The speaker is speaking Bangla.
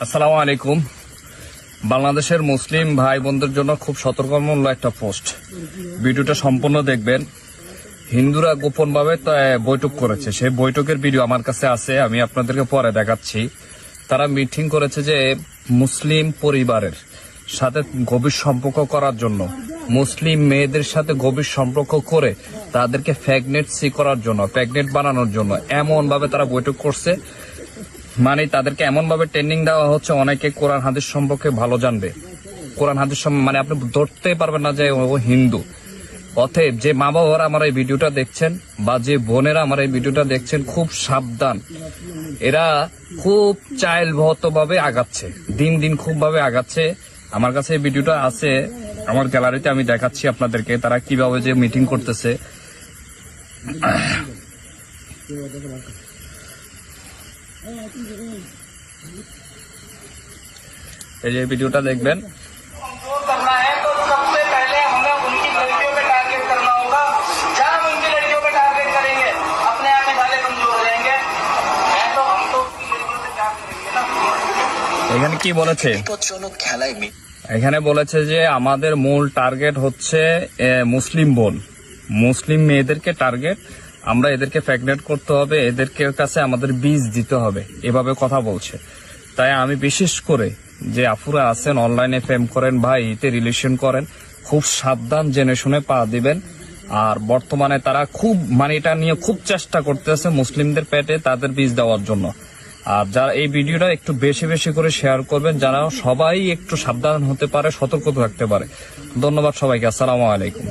আসসালামু আলাইকুম। বাংলাদেশের মুসলিম ভাই বোনদের জন্য খুব সতর্কমূলক একটা পোস্ট, ভিডিওটা সম্পূর্ণ দেখবেন। হিন্দুরা গোপনভাবে বৈঠক করেছে, সেই বৈঠকের ভিডিও আমার কাছে আছে, আমি আপনাদেরকে পরে দেখাচ্ছি। তারা মিটিং করেছে যে মুসলিম পরিবারের সাথে গভীর সম্পর্ক করার জন্য, মুসলিম মেয়েদের সাথে গভীর সম্পর্ক করে তাদেরকে প্রেগনেন্সি করার জন্য, প্রেগনেন্ট বানানোর জন্য এমন ভাবে তারা বৈঠক করছে। মানে তাদেরকে এমন ভাবে ট্রেনিং দেওয়া হচ্ছে, অনেকে কোরআন হাদিস সম্পর্কে ভালো জানবে। কোরআন হাদিস মানে আপনি ধরতে পারবেন না যে ও হিন্দু। অতএব যে মা বাবারা আমার এই ভিডিওটা দেখছেন বা যে বোনেরা আমার এই ভিডিওটা দেখছেন, খুব সাবধান। এরা খুব চাইল্ডভত ভাবে আগাচ্ছে, দিন দিন খুব ভাবে আগাচ্ছে। আমার কাছে এই ভিডিওটা আছে, আমার গ্যালারিতে আমি দেখাচ্ছি আপনাদেরকে তারা কিভাবে যে মিটিং করতেছে। এই যে ভিডিওটা দেখবেন। এখানে কি বলেছে? এখানে বলেছে যে আমাদের মূল টার্গেট হচ্ছে মুসলিম বোন, মুসলিম মেয়েদেরকে টার্গেট, আমরা এদেরকে প্রেগনেন্ট করতে হবে, এদেরকে কাছে আমাদের বীজ দিতে হবে, এভাবে কথা বলছে। তাই আমি বিশেষ করে যে আফুরা আছেন, অনলাইনে প্রেম করেন, ভাই এতে রিলেশন করেন, খুব সাবধান, জেনে শুনে পা দিবেন। আর বর্তমানে তারা খুব এটা নিয়ে খুব চেষ্টা করতেছে মুসলিমদের পেটে তাদের বীজ দেওয়ার জন্য। আর যারা এই ভিডিওটা একটু বেশি বেশি করে শেয়ার করবেন, যারা সবাই একটু সাবধান হতে পারে, সতর্ক থাকতে পারে। ধন্যবাদ সবাইকে। আসসালামু আলাইকুম।